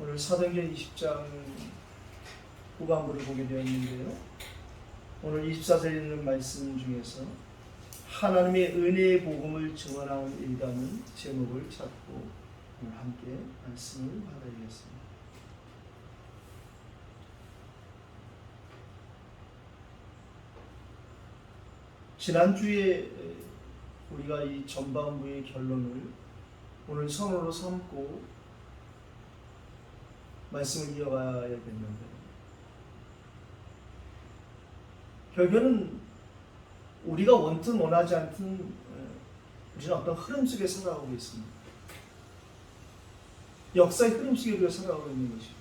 오늘 사도행전 20장 후반부를 보게 되었는데요. 오늘 24절에 있는 말씀 중에서 하나님의 은혜의 복음을 증언하는 일이라는 제목을 잡고 오늘 함께 말씀을 받아야겠습니다. 지난주에 우리가 이 전반부의 결론을 오늘 선언으로 삼고 말씀을 이어가야겠는데, 결국에는 우리가 원든 원하지 않든 우리는 어떤 흐름 속에 살아가고 있습니다. 역사의 흐름 속에 우리가 살아가고 있는 것이고,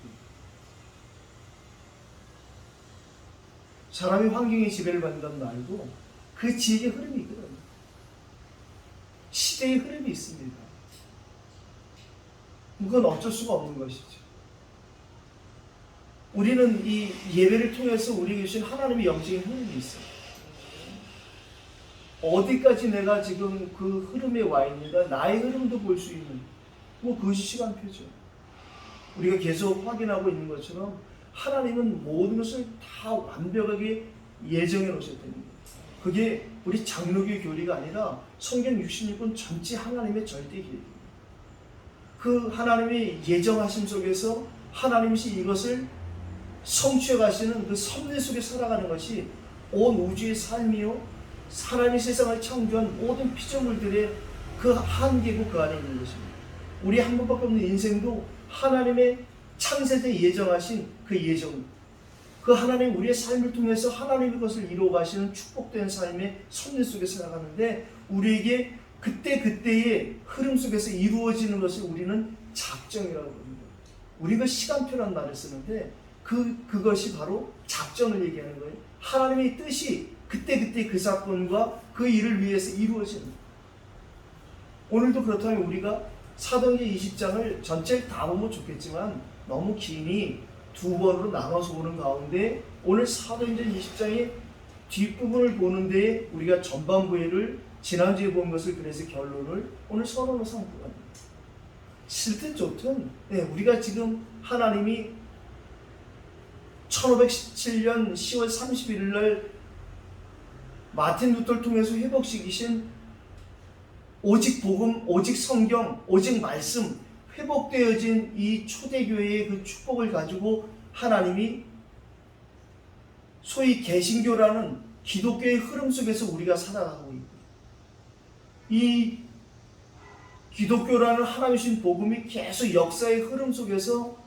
사람이 환경의 지배를 받는다는 말도 그 지혜의 흐름이 있거든요. 시대의 흐름이 있습니다. 그건 어쩔 수가 없는 것이죠. 우리는 이 예배를 통해서 우리에게 주신 하나님의 영적인 흐름이 있어요. 어디까지 내가 지금 그 흐름에 와 있는가, 나의 흐름도 볼 수 있는, 그것이 시간표죠. 우리가 계속 확인하고 있는 것처럼 하나님은 모든 것을 다 완벽하게 예정해 놓으셨다는 거예요. 그게 우리 장로교 교리가 아니라 성경 66권 전체 하나님의 절대 계획입니다. 그 하나님의 예정하심 속에서 하나님이 이것을 성취해 가시는 그 섭리 속에 살아가는 것이 온 우주의 삶이요, 사람이 세상을 창조한 모든 피조물들의 그 한계고 그 안에 있는 것입니다. 우리 한 번밖에 없는 인생도 하나님의 창세 때 예정하신 그 예정, 그 하나님 우리의 삶을 통해서 하나님의 것을 이루어 가시는 축복된 삶의 섭리 속에 살아가는데, 우리에게 그때그때의 흐름 속에서 이루어지는 것을 우리는 작정이라고 합니다. 우리가 시간표라는 말을 쓰는데 그것이 바로 작정을 얘기하는 거예요. 하나님의 뜻이 그때그때 그 사건과 그 일을 위해서 이루어지는 거예요. 오늘도 그렇다면 우리가 사도행전 20장을 전체를 다 보면 좋겠지만 너무 기니 두 번으로 나눠서 보는 가운데 오늘 사도행전 20장의 뒷부분을 보는데 우리가 전반부를 지난주에 본 것을 그래서 결론을 오늘 서론으로 삼고 갑니다. 싫든 좋든 우리가 지금 하나님이 1517년 10월 31일 날 마틴 루터를 통해서 회복시키신 오직 복음, 오직 성경, 오직 말씀, 회복되어진 이 초대교회의 그 축복을 가지고 하나님이 소위 개신교라는 기독교의 흐름 속에서 우리가 살아가고 있고, 이 기독교라는 하나님이 주신 복음이 계속 역사의 흐름 속에서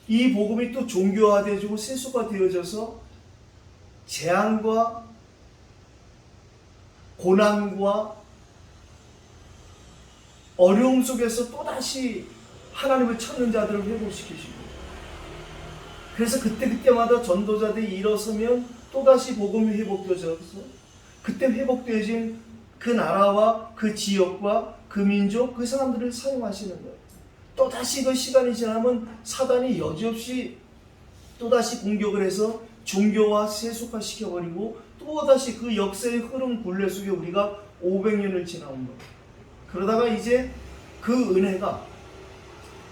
이 복음이 또 종교화되어지고 세속화 되어져서 재앙과 고난과 어려움 속에서 또다시 하나님을 찾는 자들을 회복시키시고, 그래서 그때마다 전도자들이 일어서면 또다시 복음이 회복되어져서 그때 회복되어진 그 나라와 그 지역과 그 민족, 그 사람들을 사용하시는 거예요. 또다시 그 시간이 지나면 사단이 여지없이 또다시 공격을 해서 종교와 세속화 시켜버리고 또다시 그 역사의 흐름 굴레 속에 우리가 500년을 지나온 거예요. 그러다가 이제 그 은혜가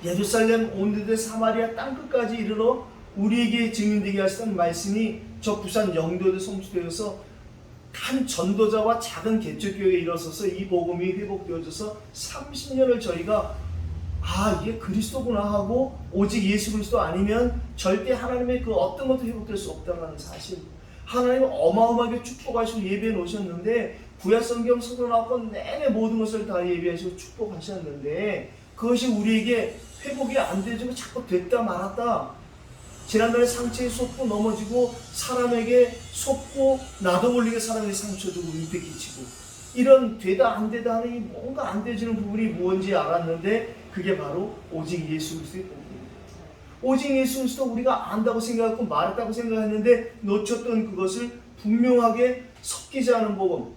예루살렘 온유대 사마리아 땅끝까지 이르러 우리에게 증인되게 하시던 말씀이 저 부산 영도에 성취되어서 한 전도자와 작은 개척교회에 일어서서 이 복음이 회복되어져서 30년을 저희가 이게 그리스도구나 하고, 오직 예수 그리스도 아니면 절대 하나님의 그 어떤 것도 회복될 수 없다는 사실, 하나님은 어마어마하게 축복하시고 예배해 놓으셨는데 구약성경 39권 내내 모든 것을 다 예배하시고 축복하셨는데 그것이 우리에게 회복이 안 되지고 자꾸 됐다 말았다, 지난날에 상처에 쏟고 넘어지고 사람에게 쏟고 나도 모르게 사람에게 상처 주고 위태 끼치고 이런 되다 안 되다 하는 뭔가 안 되지는 부분이 무엇인지 알았는데 그게 바로 오직 예수 그리스도의 복음입니다. 오직 예수 그리스도 우리가 안다고 생각하고 말했다고 생각했는데 놓쳤던 그것을 분명하게 섞이지 않은 복음,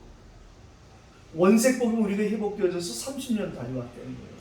원색 복음이 우리가 회복되어져서 30년 달려왔다는 거예요.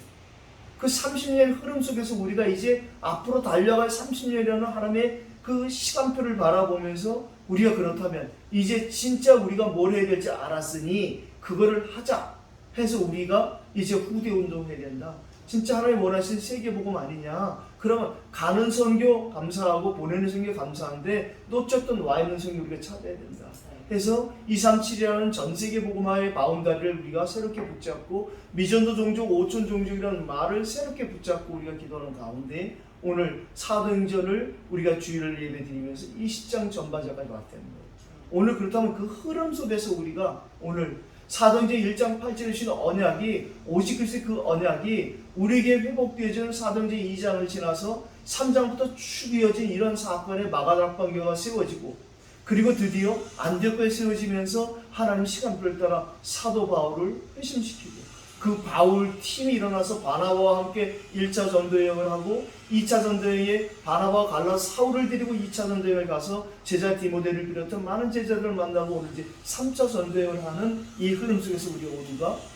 그 30년의 흐름 속에서 우리가 이제 앞으로 달려갈 30년이라는 하나님의 그 시간표를 바라보면서 우리가 그렇다면 이제 진짜 우리가 뭘 해야 될지 알았으니 그거를 하자 해서 우리가 이제 후대 운동을 해야 된다. 진짜 하나님 원하시는 세계복음 아니냐? 그러면 가는 선교 감사하고 보내는 선교 감사한데 놓쳤던 와 있는 선교 우리가 찾아야 된다. 그래서 237이라는 전 세계 복음화의 바운다리를 우리가 새롭게 붙잡고 미전도 종족, 오촌 종족이라는 말을 새롭게 붙잡고 우리가 기도하는 가운데 오늘 사도행전을 우리가 주일을 예배드리면서 이 10장 전반전까지 왔다는 거예요. 오늘 그렇다면 그 흐름 속에서 우리가 오늘 사도행전 1장 8절에 주신 언약이 오직 그리스도의 그 언약이 우리에게 회복되어지는 사도행전 2장을 지나서 3장부터 쭉 이어진 이런 사건의 마가다락방교가 세워지고 그리고 드디어 안디옥에 세워지면서 하나님 시간표를 따라 사도 바울을 회심시키고 그 바울 팀이 일어나서 바나바와 함께 1차 전도여행을 하고 2차 전도여행에 바나바와 갈라 사울을 데리고 2차 전도여행을 가서 제자 디모데를 비롯한 많은 제자들을 만나고 오늘 이제 3차 전도여행을 하는 이 흐름 속에서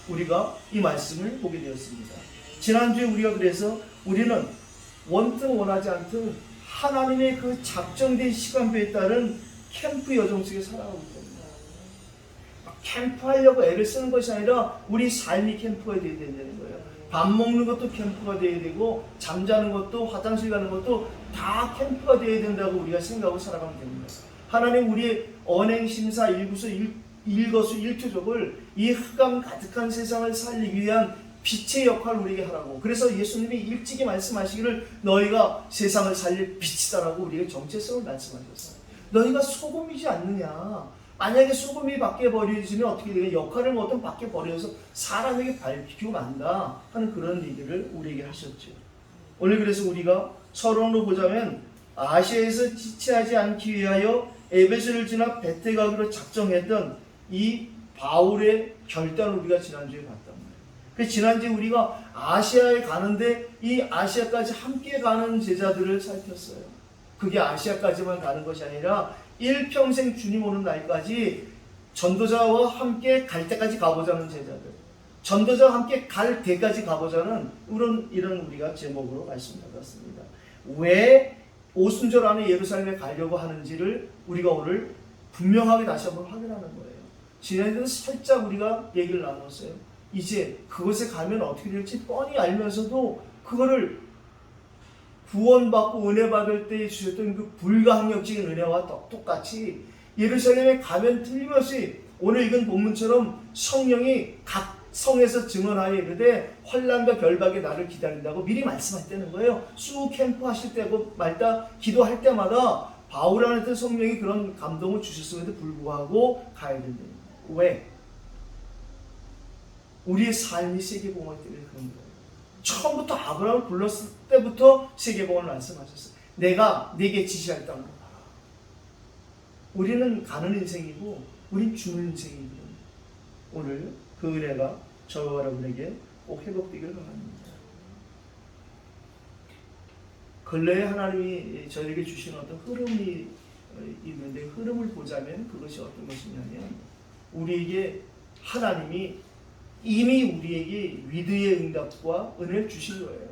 우리가 이 말씀을 보게 되었습니다. 지난주에 우리가 그래서 우리는 원든 원하지 않든 하나님의 그 작정된 시간표에 따른 캠프 여정 속에 살아가고 있습니다. 캠프하려고 애를 쓰는 것이 아니라 우리 삶이 캠프가 되어야 된다는 거예요. 밥 먹는 것도 캠프가 되어야 되고 잠자는 것도 화장실 가는 것도 다 캠프가 되어야 된다고 우리가 생각하고 살아가면 됩니다. 하나님 우리의 언행심사 일거수 일투족을 이 흑암 가득한 세상을 살리기 위한 빛의 역할을 우리에게 하라고. 그래서 예수님이 일찍이 말씀하시기를 너희가 세상을 살릴 빛이다라고 우리에게 정체성을 말씀하셨어요. 너희가 소금이지 않느냐. 만약에 소금이 밖에 버려지면 어떻게 되냐. 역할을 뭐든 밖에 버려서 사람에게 밝히고 만다 하는 그런 얘기를 우리에게 하셨죠. 오늘 그래서 우리가 서론으로 보자면 아시아에서 지체하지 않기 위하여 에베소를 지나 베테 가기로 작정했던 이 바울의 결단을 우리가 지난주에 봤단 말이에요. 그래서 지난주에 우리가 아시아에 가는데 이 아시아까지 함께 가는 제자들을 살폈어요. 그게 아시아까지만 가는 것이 아니라 일평생 주님 오는 날까지 전도자와 함께 갈 때까지 가보자는 제자들, 전도자와 함께 갈 때까지 가보자는 이런 우리가 제목으로 말씀드렸습니다. 왜 오순절 안에 예루살렘에 가려고 하는지를 우리가 오늘 분명하게 다시 한번 확인하는 거예요. 지난주에는 살짝 우리가 얘기를 나눴어요. 이제 그곳에 가면 어떻게 될지 뻔히 알면서도 그거를 구원받고 은혜 받을 때 주셨던 그 불가항력적인 은혜와 똑같이 예루살렘에 가면 틀림없이 오늘 읽은 본문처럼 성령이 각 성에서 증언하여 이르되 환난과 결박이 나를 기다린다고 미리 말씀했다는 거예요. 쑥 캠프 하실 때고 말다 기도할 때마다 바울 안에 성령이 그런 감동을 주셨음에도 불구하고 가야 된다는 거예요. 왜? 우리의 삶이 세계복음화 때문에 그런 거예요. 처음부터 아브라함을 불렀을 때부터 세계복음을 말씀하셨어요. 내가 네게 지시할 땅으로 가라. 우리는 가는 인생이고 우린 주는 인생이거든요. 오늘 그 은혜가 저와 여러분에게 꼭 회복되기를 바랍니다. 근래에 하나님이 저에게 주신 어떤 흐름이 있는데 흐름을 보자면 그것이 어떤 것이냐면 우리에게 하나님이 이미 우리에게 위드의 응답과 은혜를 주신 거예요.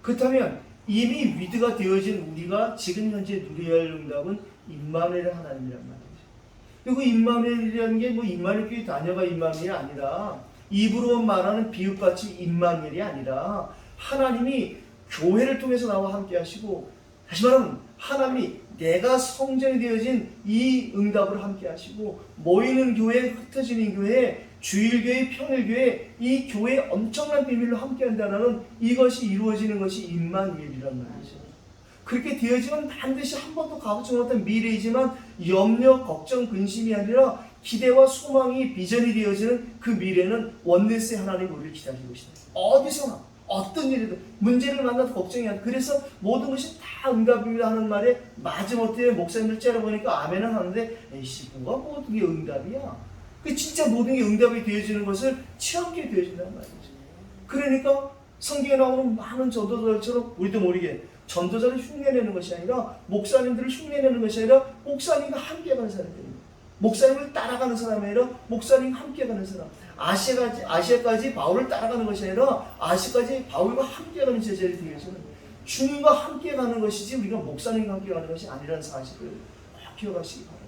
그렇다면 이미 위드가 되어진 우리가 지금 현재 누려야 할 응답은 임마누엘 하나님이란 말이죠. 그리고 임마누엘이라는 게 뭐 임마누엘 교회 다녀가 임마누엘이 아니라 입으로 말하는 비읍같이 임마누엘이 아니라 하나님이 교회를 통해서 나와 함께 하시고 다시 말하면 하나님이 내가 성전이 되어진 이 응답을 함께 하시고 모이는 교회, 흩어지는 교회, 주일교회, 평일교회 이 교회에 엄청난 비밀로 함께 한다는 이것이 이루어지는 것이 임마누엘이란 말이죠. 그렇게 되어지면 반드시 한 번도 가보지 못한 미래이지만 염려, 걱정, 근심이 아니라 기대와 소망이 비전이 되어지는 그 미래는 원네스의 하나님 우리를 기다리고 계시다. 어디서나 어떤 일이든 문제를 만나도 걱정이 안 돼. 그래서 모든 것이 다 응답입니다 하는 말에 마지못해 목사님들 째려보니까 아멘은 하는데 에이씨 뭐가 모든 게 응답이야. 그 진짜 모든 게 응답이 되어지는 것을 체험하게 되어진다는 말이죠. 그러니까 성경에 나오는 많은 전도자들처럼 우리도 모르게 전도자를 흉내내는 것이 아니라 목사님들을 흉내내는 것이 아니라 목사님과 함께 가는 사람들입니다. 목사님을 따라가는 사람이 아니라 목사님과 함께 가는 사람. 아시아까지 바울을 따라가는 것이 아니라 아시아까지 바울과 함께 가는 제자들이 되어서는 주님과 함께 가는 것이지 우리가 목사님과 함께 가는 것이 아니라는 사실을 꼭 기억하시기 바랍니다.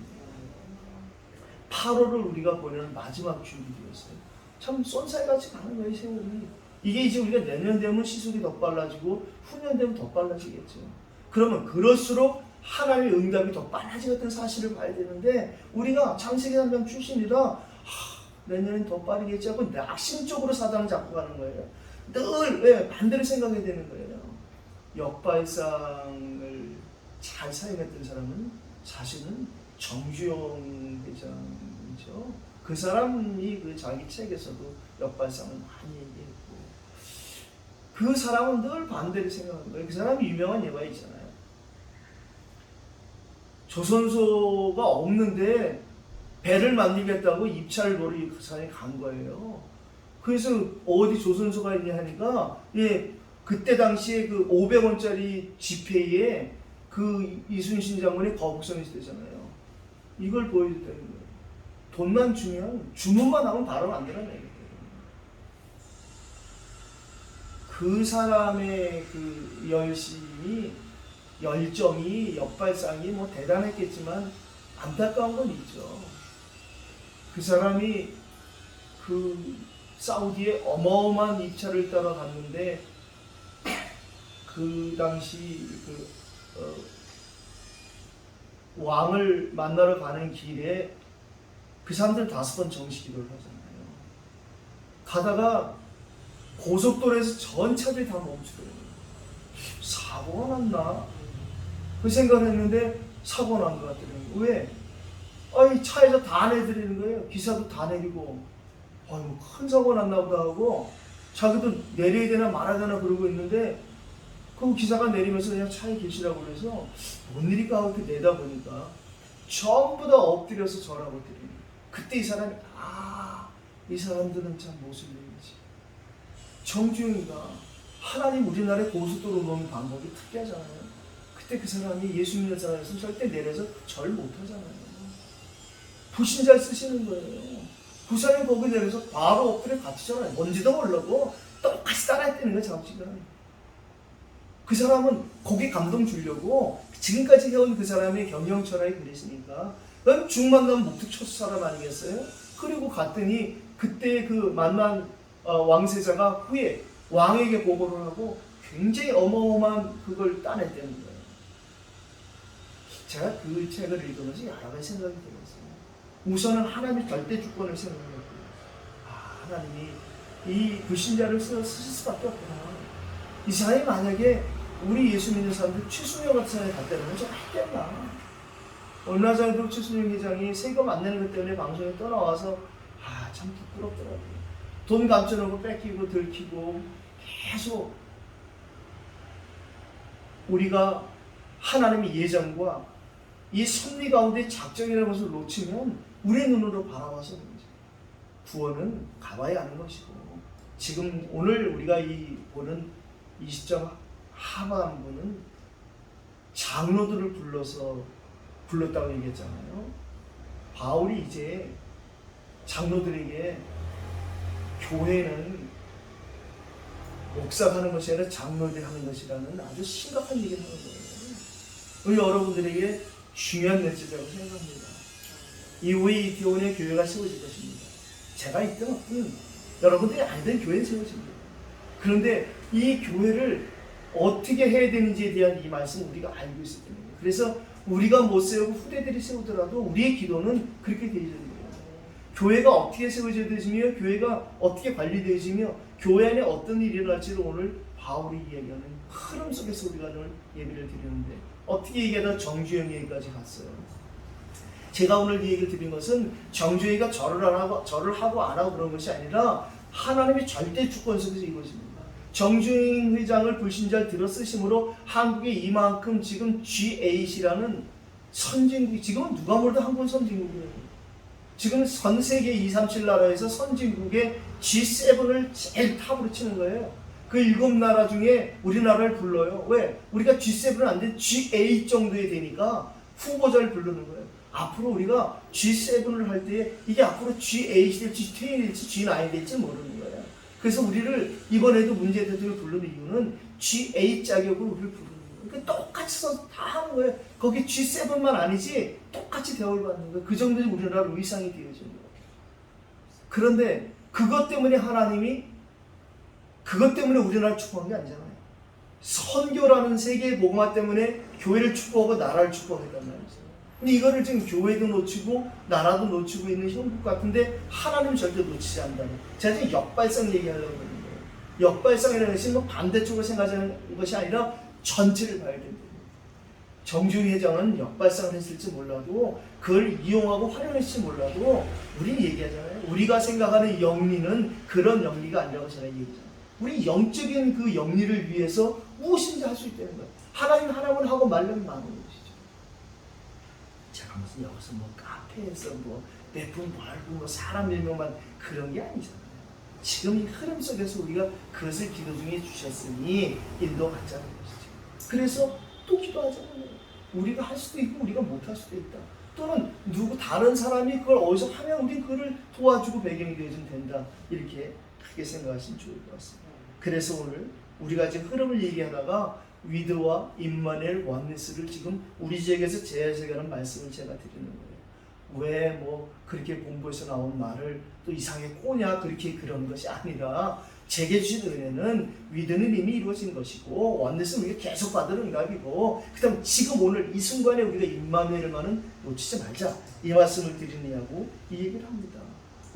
8월을 우리가 보내는 마지막 주일이었어요. 참 쏜살같이 가는 거예요, 세월이. 이게 이제 우리가 내년 되면 시속이 더 빨라지고 후년 되면 더 빨라지겠죠. 그러면 그럴수록 하나님의 응답이 더 빨라지겠다는 사실을 봐야 되는데 우리가 창세기 3장 출신이라 내년엔 더 빠르겠지 하고 낙심적으로 사단을 잡고 가는 거예요. 늘 왜 반대로 생각해야 되는 거예요. 역발상을 잘 사용했던 사람은 사실은 정주영 회장이죠. 그 사람이 그 자기 책에서도 역발상을 많이 얘기했고 그 사람은 늘 반대로 생각하는 거예요. 그 사람이 유명한 예가 있잖아요. 조선소가 없는데 배를 만들겠다고 입찰을 보러 그 사람이 간 거예요. 그래서 어디 조선소가 있냐 하니까 그때 당시에 그 500원짜리 지폐에 그 이순신 장군의 거북선이 있었잖아요. 이걸 보여줬다는 거예요. 돈만 주면 주문만 하면 바로 만들어내거든요. 그 사람의 그 열심이 열정이 역발상이 뭐 대단했겠지만 안타까운 건 있죠. 그 사람이 그 사우디에 어마어마한 입찰을 따라갔는데 그 당시 왕을 만나러 가는 길에 그 사람들 5번 정식기도를 하잖아요. 가다가 고속도로에서 전 차들이 다 멈추더라고요. 사고가 났나? 그 생각을 했는데 사고가 난 것 같더라고요. 왜? 아니 차에서 다 내드리는 거예요. 기사도 다 내리고 뭐 큰 사고가 났나 보다 하고 자기도 내려야 되나 말아야 되나 그러고 있는데 그 기사가 내리면서 그냥 차에 계시라고 그래서 뭔 일일까 하고 이렇게 내다보니까 전부 다 엎드려서 절하고 드리는 거예요. 그때 이 사람이 이 사람들은 참 모슬림이지. 정주영이가 하나님 우리나라에 고속도로 놓은 방법이 특이하잖아요. 그때 그 사람이 예수 믿는 사람이었으면 절대 내려서 절 못하잖아요. 불신자를 쓰시는 거예요. 그 사람이 거기 내려서 바로 엎드려 갇히잖아요. 뭔지도 모르고 똑같이 따라했다는 거예요. 장치가. 그 사람은 거기 감동 주려고 지금까지 해온 그 사람의 경영 철학이 그랬으니까 그럼 중만남 목특초수 사람 아니겠어요? 그리고 갔더니 그때 그 만난 왕세자가 후에 왕에게 보고를 하고 굉장히 어마어마한 그걸 따냈다는 거예요. 제가 그 책을 읽으면서 여러 가지 생각이 들었어요. 우선은 하나님의 절대 주권을 생각했고요. 하나님이 이 불신자를 쓰실 수밖에 없구나. 이 사람이 만약에 우리 예수 믿는 사람들 최순영 같은 사람이 갔다면 좀 했겠나. 얼마 전에도 최순영 회장이 세금 안 내는 것 때문에 방송에 떠나와서 참 부끄럽더라고요. 돈 감춰놓고 뺏기고 들키고 계속 우리가 하나님의 예정과 이 섭리 가운데 작정이라는 것을 놓치면 우리 눈으로 바라봐서 그러지. 구원은 가봐야 하는 것이고 지금 오늘 우리가 보는 20장 하반부는 장로들을 불렀다고 얘기했잖아요. 바울이 이제 장로들에게 교회는 목사가 하는 것이 아니라 장로들이 하는 것이라는 아주 심각한 얘기를 하는 거예요. 우리 여러분들에게 중요한 메시지라고 생각합니다. 이후에 이 교원의 교회가 세워질 것입니다. 제가 있든 없든 여러분들이 아니든 교회는 세워집니다. 그런데 이 교회를 어떻게 해야 되는지에 대한 이 말씀을 우리가 알고 있어야 됩니다. 그래서 우리가 못 세우고 후대들이 세우더라도 우리의 기도는 그렇게 되어야 됩니다. 교회가 어떻게 세워져야 되시며 교회가 어떻게 관리되어지며 교회 안에 어떤 일이 일어날지를 오늘 바울이 이야기하는 흐름 속에서 우리가 오늘 예배를 드리는데 어떻게 얘기하다 정주영 얘기까지 갔어요. 제가 오늘 이 얘기를 드린 것은 정주영이가 절을 하고 안 하고 그런 것이 아니라 하나님의 절대 주권 속에서 이루어집니다. 정주영 회장을 불신자를 들어 쓰심으로 한국에 이만큼 지금 G8이라는 선진국, 지금은 누가 뭐래도 한국은 선진국이에요. 지금 전 세계 237 나라에서 선진국의 G7을 제일 탑으로 치는 거예요. 그 7나라 중에 우리나라를 불러요. 왜? 우리가 G7은 안 돼. G8 정도에 되니까 후보자를 부르는 거예요. 앞으로 우리가 G7을 할 때 이게 앞으로 G8이 될지 G10이 될지 G9이 될지 모르는 거예요. 그래서 우리를 이번에도 문재인 대통령을 부르는 이유는 G8 자격으로 우리를 부르는 거예요. 그러니까 똑같이 다 하는 거예요. 거기 G7만 아니지 똑같이 대우를 받는 거예요. 그 정도의 우리나라 위상이 되어진 거예요. 그런데 그것 때문에 하나님이 그것 때문에 우리나라를 축복한 게 아니잖아요. 선교라는 세계의 복음화 때문에 교회를 축복하고 나라를 축복했단 말이죠. 근데 이거를 지금 교회도 놓치고 나라도 놓치고 있는 형국 같은데 하나님은 절대 놓치지 않는다는. 제가 지금 역발상 얘기하려고 하는 거예요. 역발상이라는 것이 뭐 반대쪽으로 생각하는 것이 아니라 전체를 봐야 된다. 정주희 회장은 역발상을 했을지 몰라도 그걸 이용하고 활용했을지 몰라도 우리 얘기하잖아요. 우리가 생각하는 영리는 그런 영리가 아니라고 제가 얘기하잖아요. 우리 영적인 그 영리를 위해서 무엇인지 할 수 있다는 거예요. 하나님 하나만 하고 말면 많은 것이죠. 제가 무슨 여기서 뭐 카페에서 뭐 몇분 벌고 뭐 사람 몇 명만 그런 게 아니잖아요. 지금 이 흐름 속에서 우리가 그것을 기도 중에 주셨으니 인도받자는 것이죠. 그래서 또 기도하잖아요. 우리가 할 수도 있고 우리가 못할 수도 있다. 또는 누구 다른 사람이 그걸 어디서 하면 우리 그를 도와주고 배경이 되어주면 된다. 이렇게 크게 생각하시면 좋을 것 같습니다. 그래서 오늘 우리가 지금 흐름을 얘기하다가 위드와 임마누엘 원네스를 지금 우리 지역에서 재해석하는 말씀을 제가 드리는 거예요. 왜 뭐 그렇게 공부에서 나온 말을 또 이상하게 꼬냐 그렇게 그런 것이 아니라 제게 주신 은혜는 위드는 이미 이루어진 것이고 원네스는 우리가 계속 받은 응답이고 그 다음 지금 오늘 이 순간에 우리가 임마누엘만은 놓치지 말자 이 말씀을 드리느냐고 이 얘기를 합니다.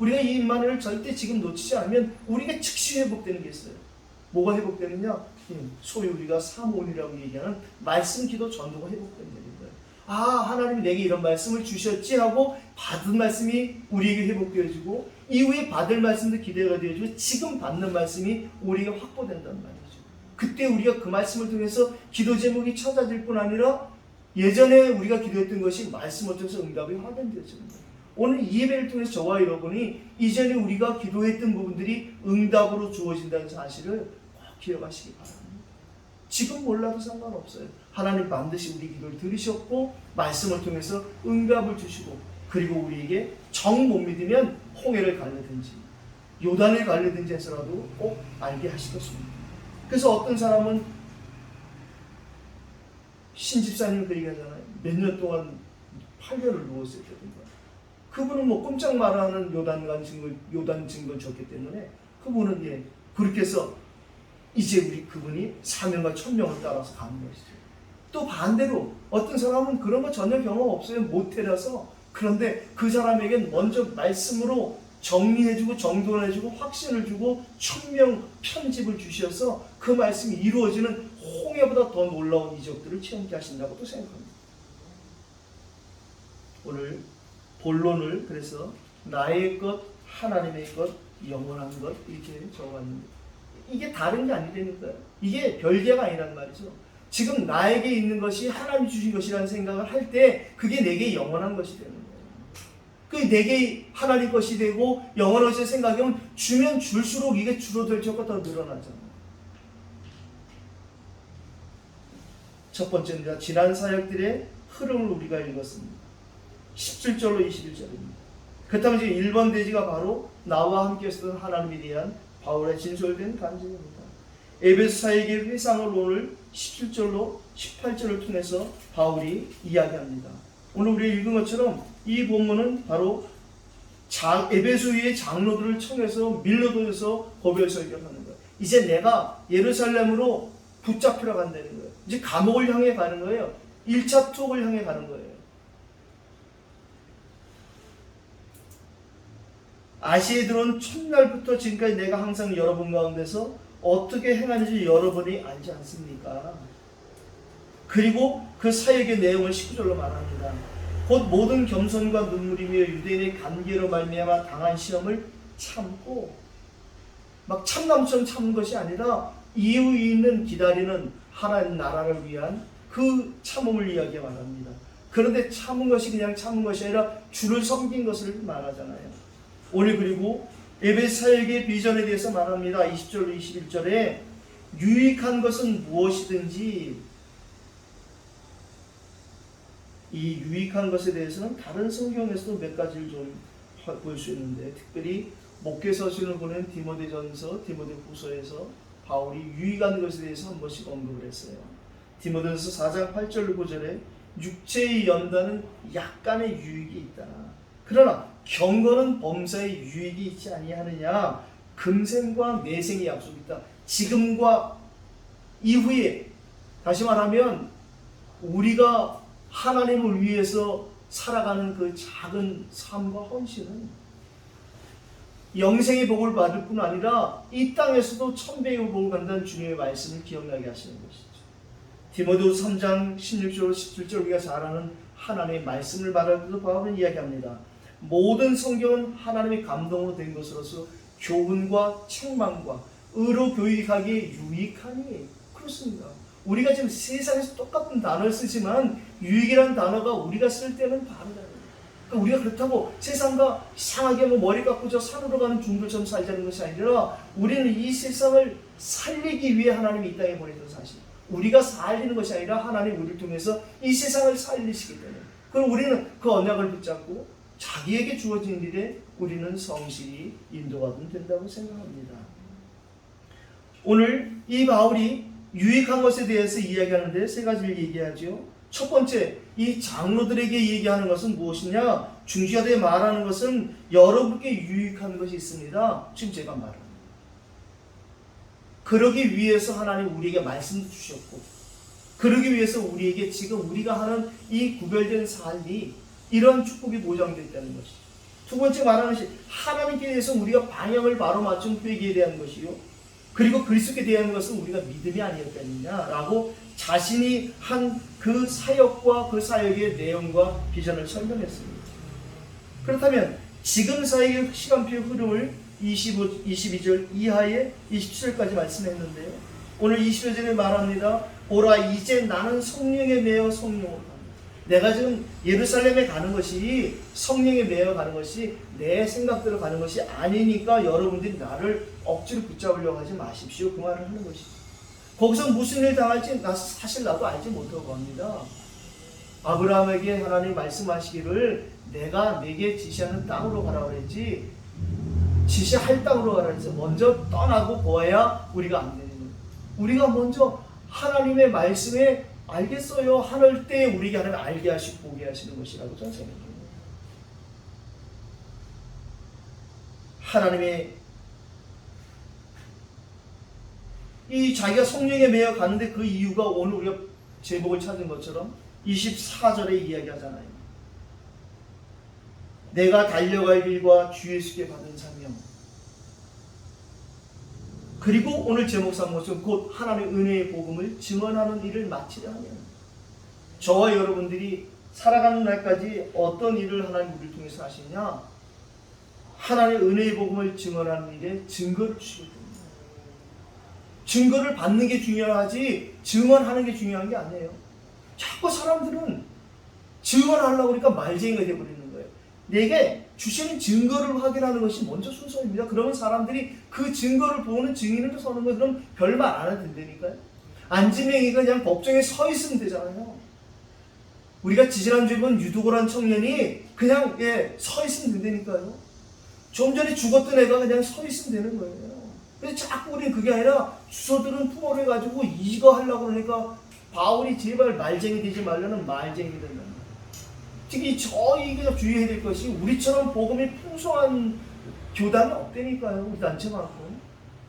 우리가 이 임마누엘을 절대 지금 놓치지 않으면 우리가 즉시 회복되는 게 있어요. 뭐가 회복되느냐? 소위 우리가 사모니라고 얘기하는 말씀 기도 전도가 회복되는 거예요. 아, 하나님이 내게 이런 말씀을 주셨지 하고 받은 말씀이 우리에게 회복되어지고 이후에 받을 말씀도 기대가 되어지고 지금 받는 말씀이 우리에게 확보된단 말이죠. 그때 우리가 그 말씀을 통해서 기도 제목이 찾아질 뿐 아니라 예전에 우리가 기도했던 것이 말씀을 통해서 응답이 확인되어지는 거예요. 오늘 이 예배를 통해서 저와 여러분이 이전에 우리가 기도했던 부분들이 응답으로 주어진다는 사실을 꼭 기억하시기 바랍니다. 지금 몰라도 상관없어요. 하나님 반드시 우리 기도를 들으셨고 말씀을 통해서 응답을 주시고 그리고 우리에게 정 못 믿으면 홍해를 갈르든지 요단을 갈르든지 해서라도 꼭 알게 하실 것입니다. 그래서 어떤 사람은 신집사님 그 얘기하잖아요. 몇 년 동안 8년을 누웠을 때든가 그분은 뭐 꼼짝 말하는 요단 증거를 줬기 때문에 그분은 그렇게 해서 이제 우리 그분이 사명과 천명을 따라서 가는 것이죠. 또 반대로 어떤 사람은 그런 거 전혀 경험 없어요. 모태라서. 그런데 그 사람에겐 먼저 말씀으로 정리해주고 정돈해주고 확신을 주고 천명 편집을 주셔서 그 말씀이 이루어지는 홍해보다 더 놀라운 이적들을 체험케 하신다고 또 생각합니다. 오늘 본론을 그래서 나의 것, 하나님의 것, 영원한 것 이렇게 적어봤는데 이게 다른 게 아니라니까요. 이게 별개가 아니란 말이죠. 지금 나에게 있는 것이 하나님이 주신 것이라는 생각을 할 때 그게 내게 영원한 것이 되는 거예요. 그게 내게 하나님 것이 되고 영원한 것이 생각하면 주면 줄수록 이게 줄어들 적과 더 늘어나잖아요. 첫 번째는 지난 사역들의 흐름을 우리가 읽었습니다. 17절로 21절입니다. 그렇다면 이제 1번 대지가 바로 나와 함께 있었던 하나님에 대한 바울의 진솔된 간증입니다. 에베소 사역의 회상을 오늘 17절로 18절을 통해서 바울이 이야기합니다. 오늘 우리가 읽은 것처럼 이 본문은 바로 에베소의 장로들을 청해서 밀러도에서 고별 설교를 하는 거예요. 이제 내가 예루살렘으로 붙잡히러 간다는 거예요. 이제 감옥을 향해 가는 거예요. 1차 투옥을 향해 가는 거예요. 아시아에 들어온 첫날부터 지금까지 내가 항상 여러분 가운데서 어떻게 행하는지 여러분이 알지 않습니까? 그리고 그 사역의 내용을 19절로 말합니다. 곧 모든 겸손과 눈물이며 유대인의 간계로 말미암아 당한 시험을 참고 막 참남처럼 참는 것이 아니라 이유 있는 기다리는 하나님 나라를 위한 그 참음을 이야기 말합니다. 그런데 참은 것이 그냥 참은 것이 아니라 주를 섬긴 것을 말하잖아요. 오늘 그리고 에베소 사역의 비전에 대해서 말합니다. 20절로 21절에 유익한 것은 무엇이든지 이 유익한 것에 대해서는 다른 성경에서도 몇 가지를 좀 볼 수 있는데 특별히 목회서신을 보낸 디모데전서, 디모데후서에서 바울이 유익한 것에 대해서 한 번씩 언급을 했어요. 디모데전서 4장 8절 9절에 육체의 연단은 약간의 유익이 있다. 그러나 경건은 범사의 유익이 있지 아니하느냐. 금생과 내생의 약속이 있다. 지금과 이후에, 다시 말하면 우리가 하나님을 위해서 살아가는 그 작은 삶과 헌신은 영생의 복을 받을 뿐 아니라 이 땅에서도 천배의 복을 받는다는 주님의 말씀을 기억나게 하시는 것이죠. 디모데후서 3장 16절 17절 우리가 잘 아는 하나님의 말씀을 말할 때도 바울은 이야기합니다. 모든 성경은 하나님의 감동으로 된 것으로서 교훈과 책망과 의로 교육하기에 유익하니. 그렇습니다. 우리가 지금 세상에서 똑같은 단어를 쓰지만 유익이라는 단어가 우리가 쓸 때는 다르다. 그러니까 우리가 그렇다고 세상과 이상하게 머리 깎고 저 산으로 가는 중들처럼 살자는 것이 아니라 우리는 이 세상을 살리기 위해 하나님이 이 땅에 보내준 사실. 우리가 살리는 것이 아니라 하나님 우리를 통해서 이 세상을 살리시기 때문에. 그럼 우리는 그 언약을 붙잡고 자기에게 주어진 일에 우리는 성실히 인도하면 된다고 생각합니다. 오늘 이 바울이 유익한 것에 대해서 이야기하는데 세 가지를 얘기하죠. 첫 번째, 이 장로들에게 얘기하는 것은 무엇이냐? 중지하되 말하는 것은 여러분께 유익한 것이 있습니다. 지금 제가 말합니다. 그러기 위해서 하나님 우리에게 말씀도 주셨고, 그러기 위해서 우리에게 지금 우리가 하는 이 구별된 삶이 이런 축복이 보장됐다는 것이죠. 두 번째 말하는 것이 하나님께 대해서 우리가 방향을 바로 맞춘 회개에 대한 것이요. 그리고 그리스도께 대한 것은 우리가 믿음이 아니었겠느냐라고 자신이 한 그 사역과 그 사역의 내용과 비전을 설명했습니다. 그렇다면 지금 사역의 시간표 흐름을 22절 이하에 27절까지 말씀했는데요. 오늘 25절에 말합니다. 오라 이제 나는 성령에 매여 성령으로 간다. 내가 지금 예루살렘에 가는 것이 성령에 매여 가는 것이 내 생각대로 가는 것이 아니니까 여러분들이 나를 억지로 붙잡으려고 하지 마십시오. 그 말을 하는 것이죠. 거기서 무슨 일 당할지 사실 나도 알지 못하고 합니다. 아브라함에게 하나님 말씀하시기를 내가 내게 지시하는 땅으로 가라 그랬지 지시할 땅으로 가라 그랬지 먼저 떠나고 보아야 우리가 안 되는 거예요. 우리가 먼저 하나님의 말씀에 알겠어요 하늘 때 우리에게 하나님 알게 하시고 보게 하시는 것이라고 저는 생각합니다. 하나님의 이 자기가 성령에 매여 가는데 그 이유가 오늘 우리가 제목을 찾은 것처럼 24절에 이야기하잖아요. 내가 달려갈 길과 주 예수께 받은 사명, 그리고 오늘 제목 삼은 것은 곧 하나님의 은혜의 복음을 증언하는 일을 마치려 하면 저와 여러분들이 살아가는 날까지 어떤 일을 하나님 우리를 통해서 하시냐? 하나님의 은혜의 복음을 증언하는 일에 증거를 주시기 때문에 증거를 받는 게 중요하지 증언하는 게 중요한 게 아니에요. 자꾸 사람들은 증언하려고 하니까 말쟁이가 되어버리는 거예요. 내게 주시는 증거를 확인하는 것이 먼저 순서입니다. 그러면 사람들이 그 증거를 보는 증인으로 서는 거 그럼 별말 안 해도 된다니까요. 안지명이가 그냥 법정에 서 있으면 되잖아요. 우리가 지지난주에 본 유두고란 청년이 그냥 서 있으면 된다니까요. 좀 전에 죽었던 애가 그냥 서 있으면 되는 거예요. 근데 자꾸 우리는 그게 아니라 주소들은 풍어를 가지고 이거 하려고 그러니까 바울이 제발 말쟁이 되지 말라는 말쟁이 된다는 거예요. 특히 저희가 주의해야 될 것이 우리처럼 복음이 풍성한 교단이 없다니까요. 우리 단체만큼.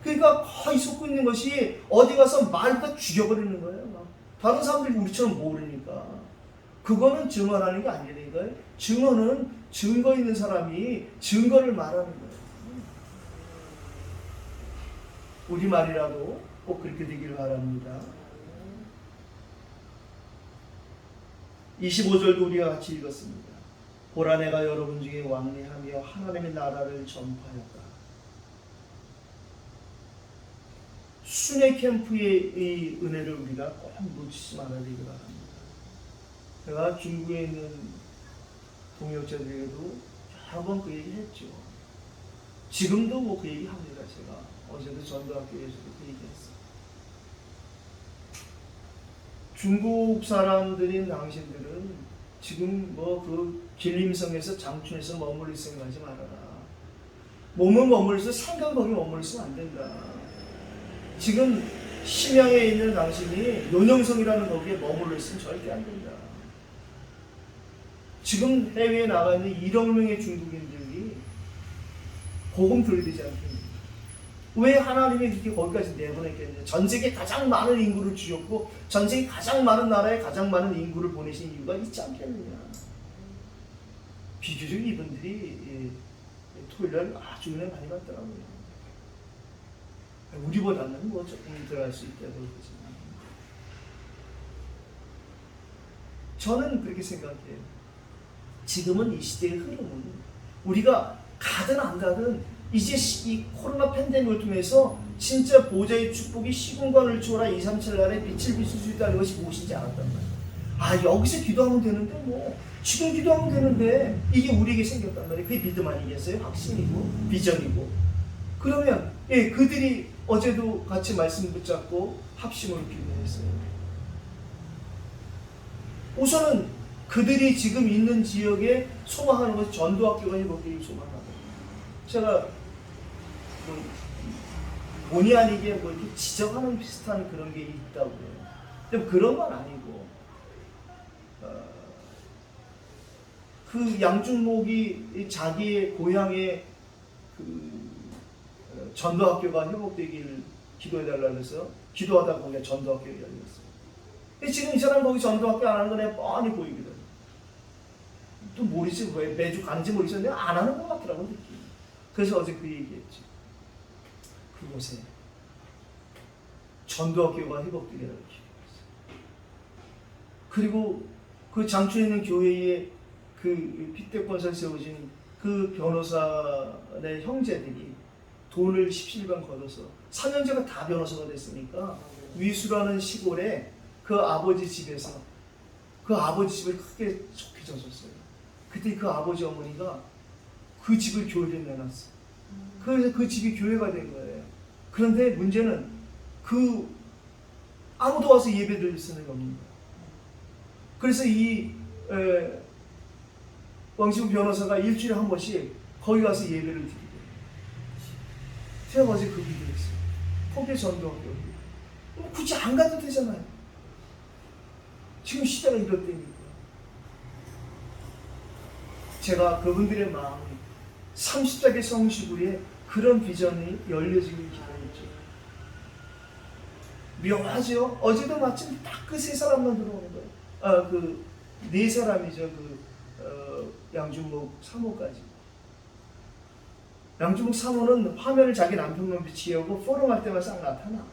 그러니까 거의 속고 있는 것이 어디 가서 말다 죽여버리는 거예요. 다른 사람들이 우리처럼 모르니까. 그거는 증언하는 게 아니라니까요. 증언은 증거 있는 사람이 증거를 말하는 거예요. 우리말이라도 꼭 그렇게 되기를 바랍니다. 25절도 우리가 같이 읽었습니다. 보라 내가 여러분 중에 왕래하며 하나님의 나라를 전파하였다. 순회 캠프의 이 은혜를 우리가 꼭 놓치지 말아야 되기 바랍니다. 제가 중국에 있는 동역자들에게도 여러 번 그 얘기 했죠. 지금도 그 얘기 합니다. 제가 어제도 전도학교에서도 그 얘기 했어요. 중국 사람들인 당신들은 지금 그 길림성에서 장춘에서 머물릴 생각하지 말아라. 몸은 머물러서 생각 거기 머물러서는 안 된다. 지금 심양에 있는 당신이 논영성이라는 거기에 머물러 있으면 절대 안 된다. 지금 해외에 나가 있는 1억 명의 중국인들이 복음 들려야 되지 않겠습니까? 왜 하나님이 그렇게 거기까지 내보냈겠냐? 전 세계 가장 많은 인구를 주셨고 전 세계 가장 많은 나라에 가장 많은 인구를 보내신 이유가 있지 않겠느냐? 비교적 이분들이 토요일날 아주 은혜 많이 받더라고요. 우리보다는 뭐 조금 들어갈 수 있다고 그러지만 저는 그렇게 생각해요. 지금은 이 시대의 흐름은 우리가 가든 안 가든 이제 이 코로나 팬데믹을 통해서 진짜 보좌의 축복이 시공간을 초월하 237 날에 빛을 비출 수 있다는 것이 무엇인지 알았단 말이에요. 아, 여기서 기도하면 되는데 뭐 지금 기도하면 되는데 이게 우리에게 생겼단 말이에요. 그게 믿음 아니겠어요? 확신이고 비전이고. 그러면 그들이 어제도 같이 말씀 붙잡고 합심으로 기도했어요. 우선은 그들이 지금 있는 지역에 소망하는 것이 전도학교가 회복되길 소망하고, 제가 본의 아니게 뭐 이렇게 지적하는 비슷한 그런 게 있다고요. 근데 그런 건 아니고, 그 양준목이 자기의 고향의 전도학교가 회복되길 기도해달라고 해서 기도하다 보니까 전도학교가 열렸어요. 지금 이 사람 거기 전도학교 안 하는 거 내가 뻔히 보이거든. 또 모르지 왜 매주 가는지 모르겠는데 안 하는 것 같더라고 느낌이. 그래서 어제 그 얘기했지. 그곳에 전도학교가 회복되기를 기도했어요. 그리고 그 장초에 있는 교회에 그 핏대권사 세워진 그 변호사의 형제들이 돈을 십시일반 걷어서 3년째가 다 변호사가 됐으니까 위수라는 시골에 그 아버지 집에서 그 아버지 집을 크게 좋게 졌었어요. 그때 그 아버지 어머니가 그 집을 교회에 내놨어. 그래서 그 집이 교회가 된 거예요. 그런데 문제는 그 아무도 와서 예배 드릴 수는 없는 거예요. 그래서 이 왕시구 변호사가 일주일에 한 번씩 거기 가서 예배를 드리게 돼요. 제가 어제 그 기도했어요. 거기에 전도학교. 굳이 안 가도 되잖아요. 지금 시대가 이럴 때니까. 제가 그분들의 마음이 30세기 성시구에 그런 비전이 열려지길 기도했죠. 묘하죠? 어제도 마침 딱 그 세 사람만 들어오는 거예요. 그 네 사람이죠. 양준목 사모까지. 양준목 사모는 화면을 자기 남편만 비치고 포럼할 때만 싹 나타나.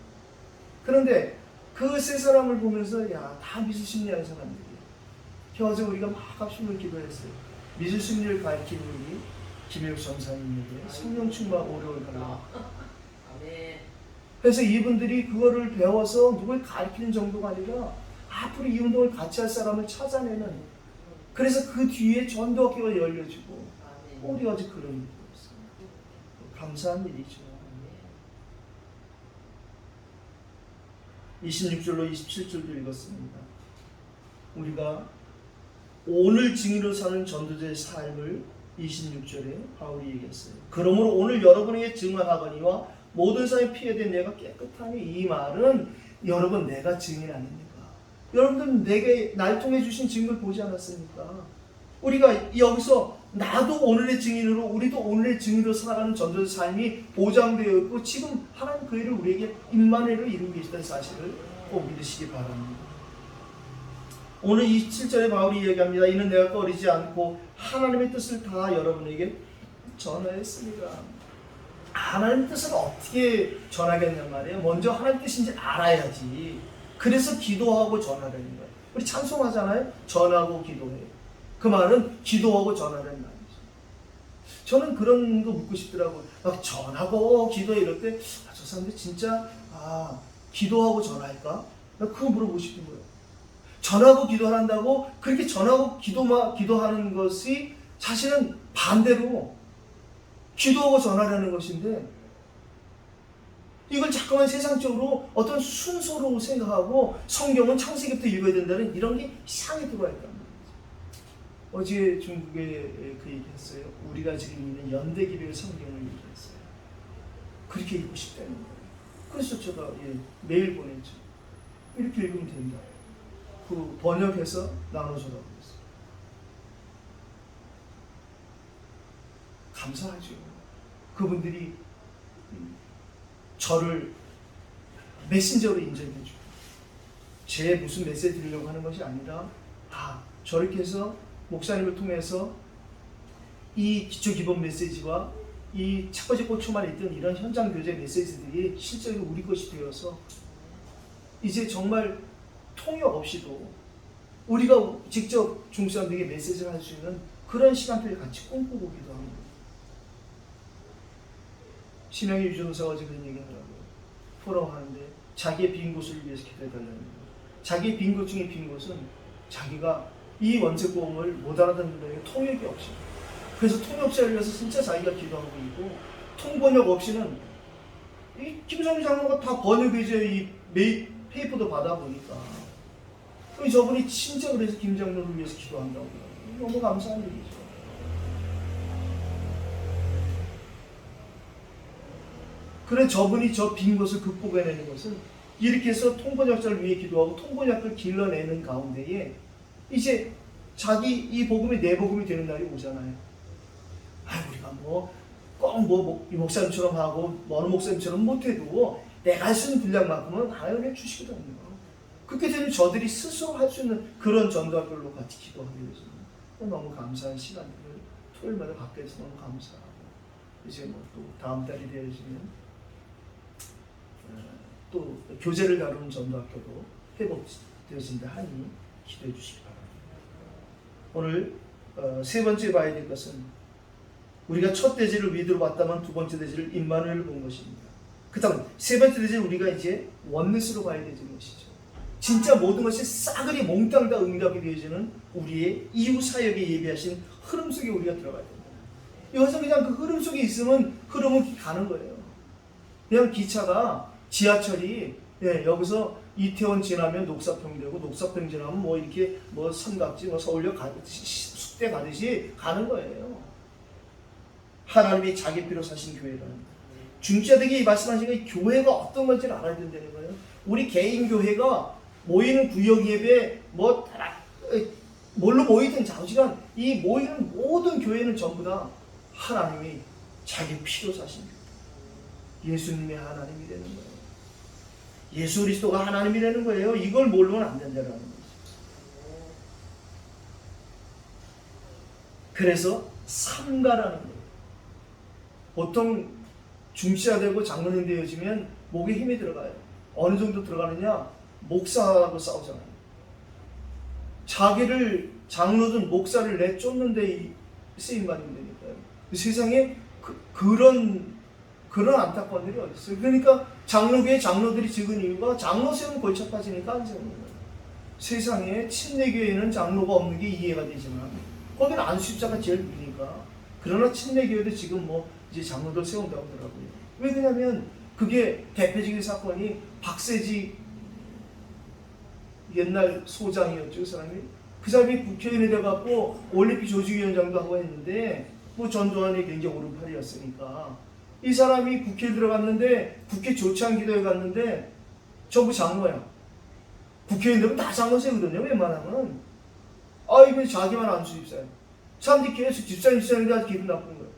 그런데 그 세 사람을 보면서 야, 다 미술 심리하는 사람들이에요. 어제 우리가 막 합심을 기도했어요. 미술 심리를 가르치는 우리 김혁 전사님에게 성령 충만 오력을 달라. 그래서 이분들이 그거를 배워서 누굴 가르치는 정도가 아니라 앞으로 이 운동을 같이 할 사람을 찾아내는, 그래서 그 뒤에 전도학교가 열려지고 우리 어제 그런 일이었어요. 감사한 일이죠. 26절로 27절도 읽었습니다. 우리가 오늘 증인으로 사는 전도자의 삶을 26절에 바울이 얘기했어요. 그러므로 오늘 여러분에게 증언하거니와 모든 사람이 피해된 내가 깨끗하니, 이 말은 여러분 내가 증인 아닙니까? 여러분들은 내게 날 통해 주신 증인을 보지 않았습니까? 우리가 여기서 나도 오늘의 증인으로, 우리도 오늘의 증인으로 살아가는 전도자의 삶이 보장되어 있고 지금 하나님 그 일을 우리에게 임마누엘로 이루고 계시다는 사실을 꼭 믿으시기 바랍니다. 오늘 27절에 바울이 이야기합니다. 이는 내가 꺼리지 않고 하나님의 뜻을 다 여러분에게 전하였습니다. 하나님의 뜻을 어떻게 전하겠냔 말이에요. 먼저 하나님의 뜻인지 알아야지. 그래서 기도하고 전하라는 거예요. 우리 찬송하잖아요. 전하고 기도해. 그 말은 기도하고 전하라는 말이죠. 저는 그런 거 묻고 싶더라고요. 막 전하고 기도해 이럴 때 저 사람들 진짜 기도하고 전할까? 나 그거 물어보고 싶은 거예요. 전하고 기도한다고 그렇게 전하고 기도하는 것이 사실은 반대로 기도하고 전하라는 것인데, 이걸 자꾸만 세상적으로 어떤 순서로 생각하고 성경은 창세기부터 읽어야 된다는 이런 게 이상하게 들어와 있단 말이에요. 어제 중국에 그 얘기했어요. 우리가 지금 있는 연대기별 성경을 얘기했어요. 그렇게 읽고 싶다는 거예요. 그래서 제가 메일 보냈죠. 이렇게 읽으면 된다. 그 번역해서 나눠주라고 했어요. 감사하죠. 그분들이 저를 메신저로 인정해주고 제 무슨 메시지 드리려고 하는 것이 아니라 저렇게 해서 목사님을 통해서 이 기초기본 메시지와 이 첫 번째 고초만에 있던 이런 현장 교제 메시지들이 실제로 우리 것이 되어서 이제 정말 통역 없이도 우리가 직접 중국 사람들에게 메시지를 할 수 있는 그런 시간표를 같이 꿈꾸고기도 합니다. 신명의 유전사가 어제 그런 얘기하더라고요. 포럼하는데 자기의 빈 곳을 위해서 기도해달라는 거예요. 자기의 빈 곳 중에 빈 곳은 자기가 이 원색보험을 못 알아듣는 데에 통역이 없이, 그래서 통역자를 위해서 진짜 자기가 기도하고 있고, 통번역 없이는 이 김성주 장로가 다 번역해줘야 이 페이퍼도 받아보니까 저분이 진짜 그래서 김 장로를 위해서 기도한다고 하더라고요. 너무 감사한 일이죠. 그래 저분이 저 빈 것을 극복해내는 것은 이렇게 해서 통번역자를 위해 기도하고 통번역을 길러내는 가운데에 이제 자기 이 복음이 내 복음이 되는 날이 오잖아요. 우리가 꼭 이 목사님처럼 하고 어느 목사님처럼 못해도 내가 할 수 있는 분량만큼은 하나님이 주시거든요. 그렇게 되면 저들이 스스로 할 수 있는 그런 전도학교로 같이 기도하게 되죠. 너무 감사한 시간들을 토요일마다 갖게 돼서 너무 감사하고, 이제 또 다음 달이 되어지면 또 교재를 다루는 전도학교도 회복되어진다 하니 기도해 주시기 바랍니다. 오늘 세 번째 봐야 될 것은 우리가 첫 대지를 위드로 봤다면 두 번째 대지를 임마누엘로 본 것입니다. 그 다음 세 번째 대지를 우리가 이제 원넷으로 봐야 되는 것이죠. 진짜 모든 것이 싸그리 몽땅 다 응답이 되어지는 우리의 이후 사역에 예비하신 흐름 속에 우리가 들어가야 됩니다. 여기서 그냥 그 흐름 속에 있으면 흐름은 가는 거예요. 그냥 기차가 지하철이 여기서 이태원 지나면 녹사평 되고 녹사평 지나면 이렇게 삼각지 서울역 숙대 가듯이 가는 거예요. 하나님이 자기 피로 사신 교회라는 중지자들에게 말씀하신 게 교회가 어떤 건지를 알아야 된다는 거예요. 우리 개인 교회가 모이는 구역 예배 뭘로 모이든 장시간 이 모이는 모든 교회는 전부 다 하나님이 자기 피로 사신 교회, 예수님의 하나님이 되는 거예요. 예수 그리스도가 하나님이 되는 거예요. 이걸 모르면 안 된다는 거죠. 그래서 삼가라는 거예요. 보통 중시자 되고 장로님 되어지면 목에 힘이 들어가요. 어느 정도 들어가느냐? 목사하고 싸우잖아요. 자기를 장로든 목사를 내쫓는 데 쓰임받으면 되니까요. 세상에 그런 안타까운 일이 어디 있어요. 그러니까 장로교회 장로들이 적은 이유가 장로 세우면 골치 아파지니까 안 세우는 거예요. 세상에 침례교회는 장로가 없는 게 이해가 되지만 거기는 안수입자가 제일 위니까. 그러나 침례교회도 지금 이제 장로들 세운다고 하더라고요. 왜 그러냐면 그게 대표적인 사건이 박세지 옛날 소장이었죠. 그 사람이 국회의원이 돼갖고 올림픽 조직위원장도 하고 했는데 전두환이 굉장히 오른팔이었으니까 이 사람이 국회에 들어갔는데 국회 조치한 기도에 갔는데 전부 장로야. 국회의원들은 다 장로 세우거든요. 웬만하면. 이거 자기만 안수집사야. 사람들이 계속 집사님인데 아주 기분 나쁜 거예요.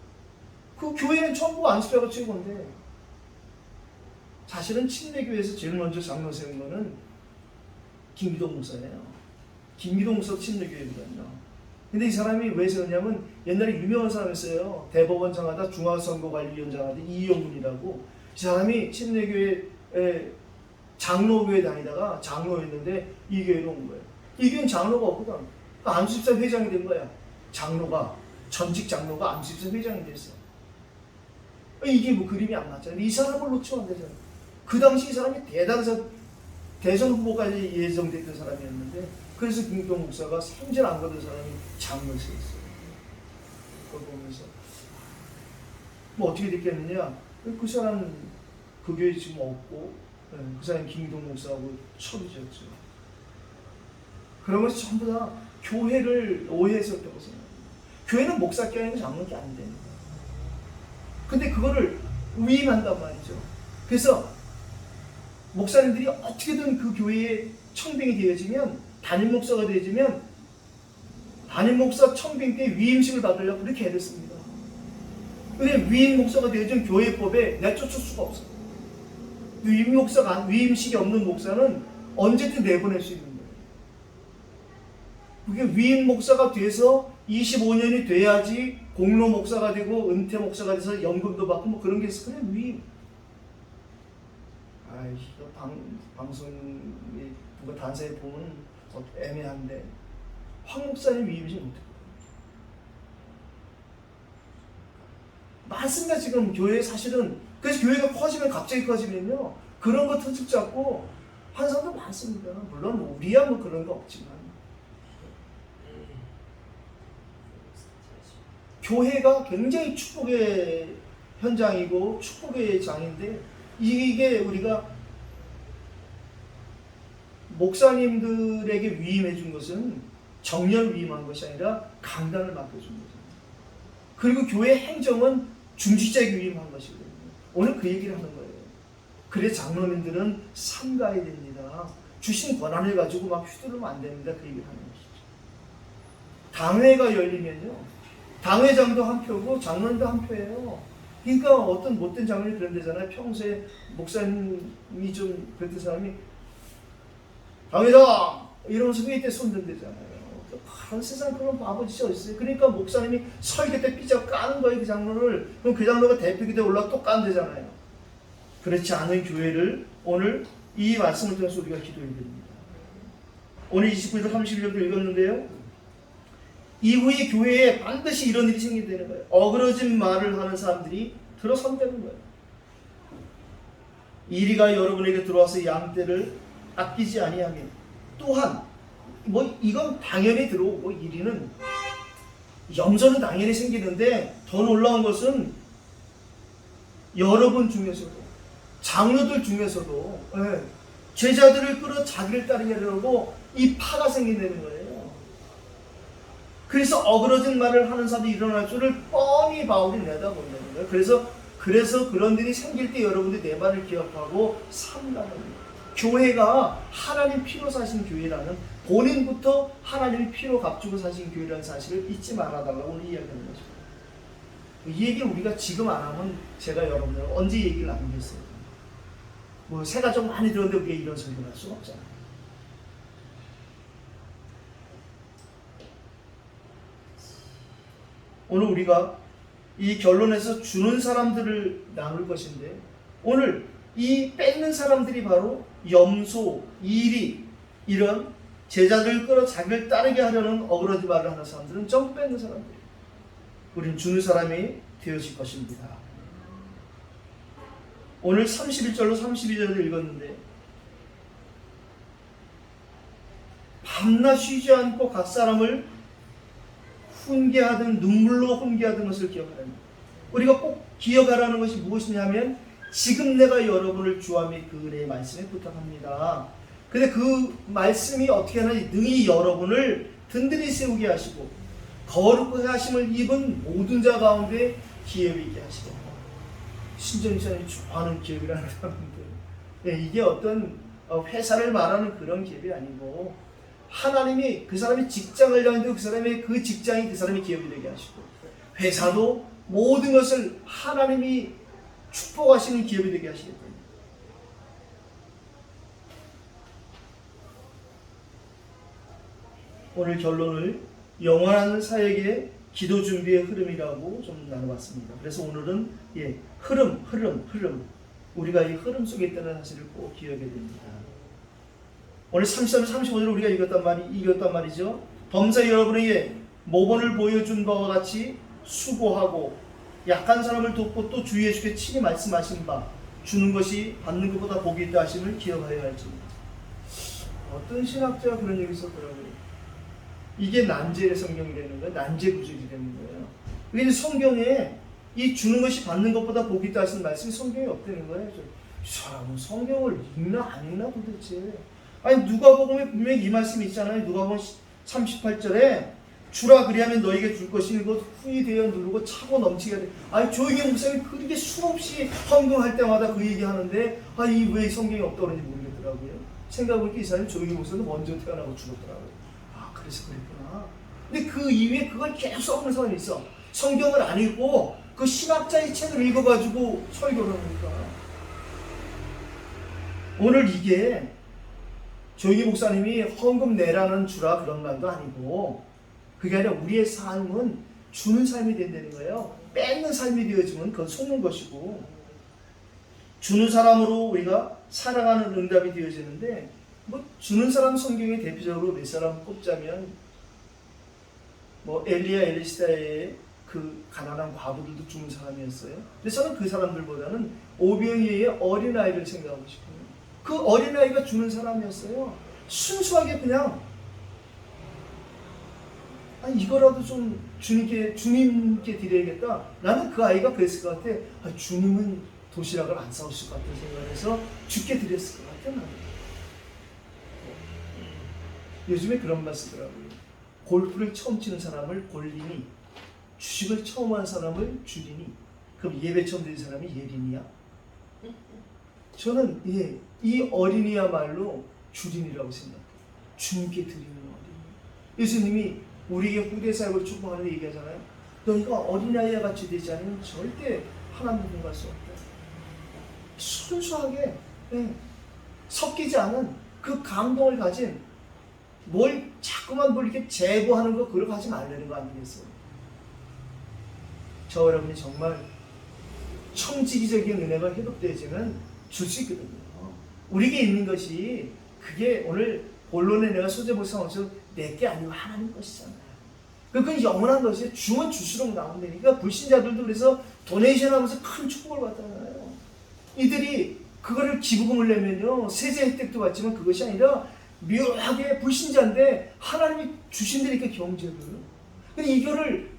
그 교회는 전부 안수자가 최고인데 사실은 침례교회에서 제일 먼저 장로 세운 거는 김기동 목사예요. 김기동 목사도 침례교회거든요. 근데 이 사람이 왜 세웠냐면 옛날에 유명한 사람이었어요. 대법원장 하다 중앙선거관리위원장 하다 이영훈이라고. 이 사람이 침례교회 장로교회 다니다가 장로였는데 이 교회로 온 거예요. 이 교회는 장로가 없거든. 안수집사 회장이 된 거야. 전직 장로가 안수집사 회장이 됐어. 이게 그림이 안 맞잖아요. 이 사람을 놓치면 안 되잖아요. 그 당시 이 사람이 대선 후보까지 예정됐던 사람이었는데 그래서 김기동 목사가 삼질 안 거둔 사람이 장로를 세웠어요. 그걸 보면서 어떻게 됐겠느냐? 그 사람 그 교회 지금 없고 그 사람 김기동 목사하고 처리졌죠. 그런 것이 전부 다 교회를 오해했었다고 생각합니다. 교회는 목사께 아니고 장로께 안 됩니다. 근데 그거를 위임한단 말이죠. 그래서 목사님들이 어떻게든 그 교회에 청빙이 되어지면 담임 목사가 되어지면 담임 목사 청빙 때 위임식을 받으려고 그렇게 해댔습니다. 근데 위임 목사가 되어진 교회법에 내쫓을 수가 없어요. 위임식이 없는 목사는 언제든 내보낼 수 있는 거예요. 그게 위임 목사가 돼서 25년이 돼야지 공로 목사가 되고 은퇴 목사가 돼서 연금도 받고 뭐 그런 게 있어. 그냥 위임. 방송에 누가 단사에 보면 애매한데 황 목사님 위임식 못했거든요. 많습니다. 지금 교회 사실은. 그래서 교회가 갑자기 커지면요 그런 거 터질 잡고 하는 사람도 많습니다. 물론 우리야 뭐 그런 거 없지만 교회가 굉장히 축복의 현장이고 축복의 장인데 이게 우리가 목사님들에게 위임해 준 것은 정년 위임한 것이 아니라 강단을 맡겨준 거죠. 그리고 교회 행정은 중지자에게 위임한 것이거든요. 오늘 그 얘기를 하는 거예요. 그래 장로님들은 삼가야 됩니다. 주신 권한을 가지고 막 휘두르면 안 됩니다. 그 얘기를 하는 것이죠. 당회가 열리면요. 당회장도 한 표고 장로님도 한 표예요. 그러니까 어떤 못된 장로님이 그런 데잖아요. 평소에 목사님이 좀 그랬던 사람이 당회장! 이러면서 회의 때 손든대잖아요. 그런 세상 그런 바보짓이 어딨어요. 그러니까 목사님이 설교 때 삐져 까는 거예요. 그 장로를. 그럼 그 장로가 대표기대 올라가 또 깐대잖아요. 그렇지 않은 교회를 오늘 이 말씀을 통해서 우리가 기도해야 됩니다. 오늘 29절 31절도 읽었는데요. 이후에 교회에 반드시 이런 일이 생긴다는 거예요. 어그러진 말을 하는 사람들이 들어선다는 거예요. 이리가 여러분에게 들어와서 양떼를 아끼지 아니하며 또한 뭐 이건 당연히 들어오고 이리는 염소는 당연히 생기는데 더 놀라운 것은 여러분 중에서도 장로들 중에서도 제자들을 끌어 자기를 따르게 하려고 이 파가 생긴다는 거예요. 그래서 어그러진 말을 하는 사람이 일어날 줄을 뻔히 바울이 내다본다는 거예요. 그래서 그런 일이 생길 때 여러분들이 내 말을 기억하고 삼가는 거예요. 교회가 하나님 피로 사신 교회라는 본인부터 하나님이 피로 값주고 사신 교회라는 사실을 잊지 말아달라고 오늘 이야기하는 거죠. 이 얘기를 우리가 지금 안 하면 제가 여러분들 언제 얘기를 나누겠어요. 뭐 새가 좀 많이 들었는데 우리가 이런 설교를 할 수는 없잖아요. 오늘 우리가 이 결론에서 주는 사람들을 나눌 것인데 오늘 이 뺏는 사람들이 바로 염소, 이리 이런 제자들을 끌어 자기를 따르게 하려는 어그러지 말을 하는 사람들은 좀 뺏는 사람들이에요. 우리는 주는 사람이 되어질 것입니다. 오늘 31절로 32절을 읽었는데 밤낮 쉬지 않고 각 사람을 훈계하든 눈물로 훈계하든 것을 기억하라는 우리가 꼭 기억하라는 것이 무엇이냐면 지금 내가 여러분을 주와 및 그 은혜의 말씀에 부탁합니다. 근데 그 말씀이 어떻게 하나 능히 여러분을 든든히 세우게 하시고 거룩하게 하심을 입은 모든 자 가운데 기업이 있게 하시겠다. 신정이사님 좋아하는 기업이라는 사람들. 이게 어떤 회사를 말하는 그런 기업이 아니고 하나님이 그 사람이 직장을 가는데 그 사람의 그 직장이 그 사람의 기업이 되게 하시고 회사도 모든 것을 하나님이 축복하시는 기업이 되게 하시겠다. 오늘 결론을 영원한 사역의 기도 준비의 흐름이라고 좀 나눠봤습니다. 그래서 오늘은 흐름 우리가 이 흐름 속에 있다는 사실을 꼭 기억해야 됩니다. 오늘 33, 35절을 우리가 이겼단 말이죠. 범사 여러분에게 모범을 보여준 바와 같이 수고하고 약한 사람을 돕고 또 주 예수께 친히 말씀하신 바 주는 것이 받는 것보다 복이 있다 하심을 기억하여야 할지니다. 어떤 신학자가 그런 얘기 썼더라고요. 이게 난제의 성경이라는 거예요. 난제 구절이라는 거예요. 왜냐하면 성경에 이 주는 것이 받는 것보다 복이 있다 하시는 말씀이 성경에 없다는 거예요. 이 사람은 성경을 읽나 안 읽나 도대체. 아니 누가복음에 분명히 이 말씀이 있잖아요. 누가복음 38절에 주라 그리하면 너에게 줄 것이 곧 후히 되어 누르고 차고 넘치게 돼. 아니 조용히 목사님이 그렇게 수없이 헌금할 때마다 그 얘기하는데 왜 성경이 없다고 그런지 모르겠더라고요. 생각해보니까 이 사람이 조용히 목사도 먼저 태어나고 죽었더라고요. 그래서 그랬구나. 근데 그 이후에 그걸 계속 써오는 사람이 있어. 성경을 안 읽고 그 신학자의 책을 읽어가지고 설교를 하니까. 오늘 이게 조영기 목사님이 헌금 내라는 주라 그런 말도 아니고, 그게 아니라 우리의 삶은 주는 삶이 된다는 거예요. 뺏는 삶이 되어지면 그건 속는 것이고, 주는 사람으로 우리가 살아가는 응답이 되어지는데, 뭐 주는 사람 성경에 대표적으로 몇 사람 꼽자면, 뭐 엘리야 엘리시다의 그 가난한 과부들도 주는 사람이었어요. 근데 저는 그 사람들보다는 오병이어의 어린아이를 생각하고 싶어요. 그 어린아이가 주는 사람이었어요. 순수하게 그냥 이거라도 좀 주님께 드려야겠다. 나는 그 아이가 그랬을 것 같아. 주님은 도시락을 안 싸우실 것 같은 생각을 해서 주께 드렸을 것 같아. 나는. 요즘에 그런 말 쓰더라고요. 골프를 처음 치는 사람을 골리니, 주식을 처음 한 사람을 주리니, 그럼 예배 처음 드린 사람이 예린이야? 저는 이 어린이야말로 주린이라고 생각해요. 주님께 드리는 어린이. 예수님이 우리에게 후대 사역을 축복하는 얘기하잖아요. 너희가 어린아이와 같이 되지 않으면 절대 하나님 분 갈 수 없다. 순수하게 섞이지 않은 그 감동을 가진, 뭘 자꾸만 이렇게 제보하는 거 그렇게 하지 말라는 거 아니겠어요? 저 여러분이 정말 청지기적인 은혜가 회복되어지면 줄 수 있거든요. 우리에게 있는 것이, 그게 오늘 본론에 내가 소재 목사하면서 내게 아니고 하나님 것이잖아요. 그건 영원한 것이에요. 주면 줄수록 나온다니까. 불신자들도 그래서 도네이션 하면서 큰 축복을 받잖아요. 이들이 그거를 기부금을 내면요, 세제 혜택도 받지만 그것이 아니라 묘하게 불신자인데 하나님이 주신다니까 경제를. 근데 이거를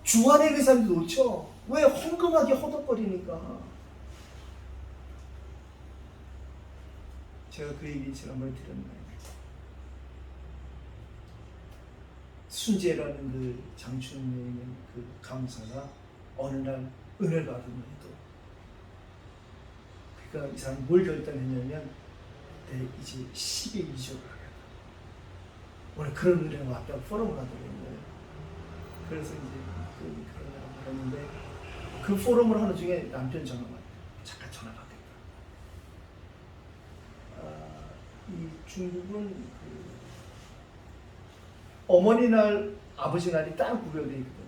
주안에 그 사람도 놓쳐. 왜? 헝금하게 허덕거리니까. 제가 그 얘기 지난번에 드렸나요? 순재라는 그 장춘에 있는 그 강사가 어느 날 은혜를 받으면 해도, 그러니까 이 사람이 뭘 결단했냐면, 이제 10의 2조를 하겠다. 오늘 그런 은혜가 왔다고 포럼을 하더라고요. 그래서 이제 그런 걸 하는데, 그 포럼을 하는 중에 남편 전화가 왔대요. 잠깐 전화 받겠다. 이 중국은 어머니날, 아버지날이 딱 구별되어 있거든요.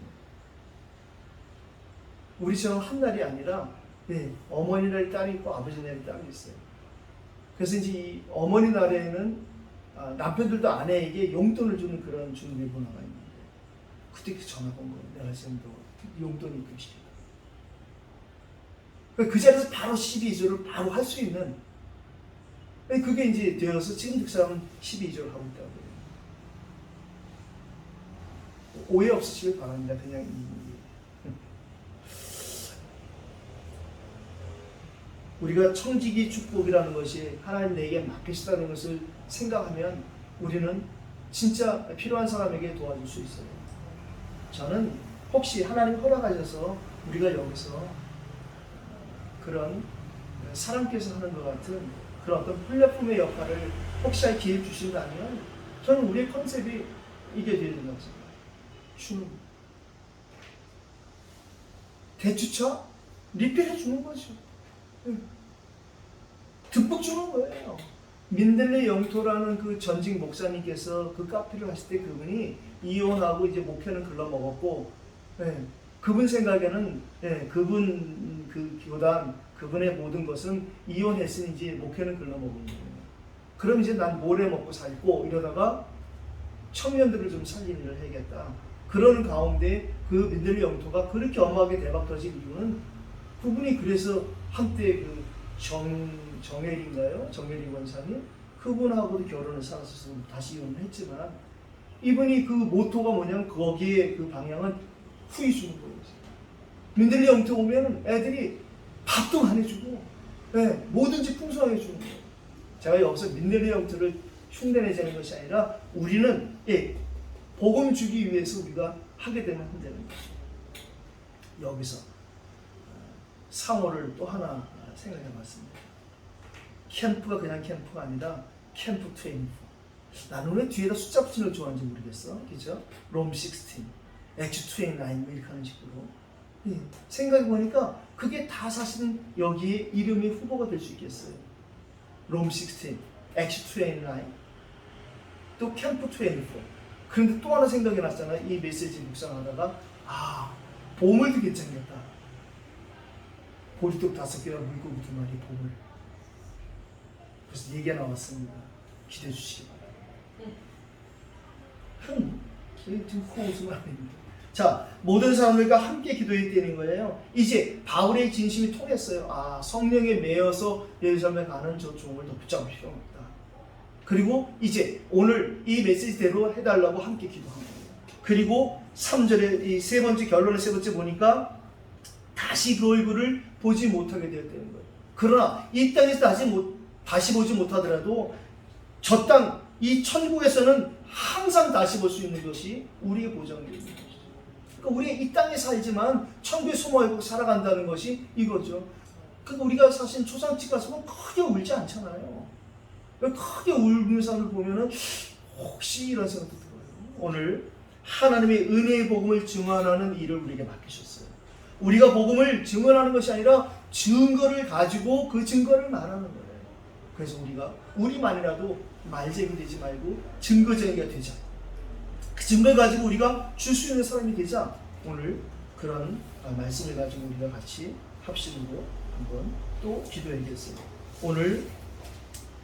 우리처럼 한 날이 아니라 어머니날이 따로 있고 아버지날이 따로 있어요. 그래서 이제 이 어머니날에는 남편들도 아내에게 용돈을 주는 그런 중국의 문화가 있는데, 그때 전화가 온 거예요. 내가 지금 용돈이 있고 싶다. 그 자리에서 바로 12조를 바로 할 수 있는, 그게 이제 되어서 지금 그 사람은 12조를 하고 있다고 그래요. 오해 없으시길 바랍니다. 그냥 우리가 청지기 축복이라는 것이 하나님 내게 맡기시다는 것을 생각하면 우리는 진짜 필요한 사람에게 도와줄 수 있어요. 저는 혹시 하나님 허락하셔서 우리가 여기서 그런 사람께서 하는 것 같은 그런 어떤 플랫폼의 역할을 혹시 기회 주신다면, 저는 우리의 컨셉이 이게 되어야 된다고 생각해요. 주는 대추차 리필해 주는 거죠. 듬뿍 주는 거예요. 민들레 영토라는 그 전직 목사님께서 그 카페를 하실 때 그분이 이혼하고 이제 목회는 글러먹었고, 그분 생각에는 그분 그 교단, 그분의 모든 것은 이혼했으니 이제 목회는 글러먹은 거예요. 그럼 이제 난 모래 먹고 살고 이러다가 청년들을 좀 살리는 일을 해야겠다. 그러는 가운데 그 민들레 영토가 그렇게 엄하게 대박 터진 이유는, 그분이 그래서 한때 그 정혜리인가요? 정혜리 권사님? 그분하고도 결혼을 살았어서 다시 이혼을 했지만, 이분이 그 모토가 뭐냐면 거기에 그 방향은 후이 주는 거예요. 민들레 영토 오면 애들이 밥도 안 해주고, 뭐든지 풍성하게 주는 거예요. 제가 여기서 민들레 영토를 흉내내자는 것이 아니라, 우리는 복음 주기 위해서 우리가 하게 되면 한다는 거죠. 여기서 상호를 또 하나 생각해 봤습니다. 캠프가 그냥 캠프가 아니라 캠프 24. 나는 왜 뒤에다 숫자 붙이는 걸 좋아하는지 모르겠어. 그죠? 롬 16, 액트 29 이렇게 하는 식으로. 생각해 보니까 그게 다 사실은 여기에 이름이 후보가 될 수 있겠어요. 롬 16, 액트 29, 또 캠프 24. 그런데 또 하나 생각이 났잖아요. 이 메시지 묵상하다가 보물도 괜찮겠다. 보리떡 5개와 물고기 2마리 보물. 그래서 얘기가 나왔습니다. 기대해 주시기 바랍니다. 지금 코웃음을 합니다. 자, 모든 사람들과 함께 기도해야 되는 거예요. 이제 바울의 진심이 통했어요. 성령에 매여서 예루살렘에 가는 저 종을 더 붙잡을 필요가 없다. 그리고 이제 오늘 이 메시지대로 해달라고 함께 기도한 거예요. 그리고 3절에 이 세 번째 결론의 세 번째 보니까 다시 그 얼굴을 보지 못하게 되었다는 거예요. 그러나 이 땅에서 다시 보지 못하더라도 저 땅, 이 천국에서는 항상 다시 볼 수 있는 것이 우리의 보장되어 있는 것이죠. 그러니까 우리가 이 땅에 살지만 천국에 숨어있고 살아간다는 것이 이거죠. 그러니까 우리가 사실 초상집 가서 크게 울지 않잖아요. 크게 울는 사람을 보면은 혹시 이런 생각도 들어요. 오늘 하나님의 은혜의 복음을 증언하는 일을 우리에게 맡기셨어요. 우리가 복음을 증언하는 것이 아니라 증거를 가지고 그 증거를 말하는 거예요. 그래서 우리가 우리만이라도 말쟁이 되지 말고 증거쟁이가 되자. 그 증거를 가지고 우리가 줄 수 있는 사람이 되자. 오늘 그런 말씀을 가지고 우리가 같이 합심으로 한번 또 기도해야겠어요. 오늘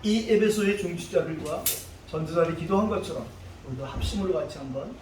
이 에베소의 중직자들과 전도자들이 기도한 것처럼 우리도 합심으로 같이 한번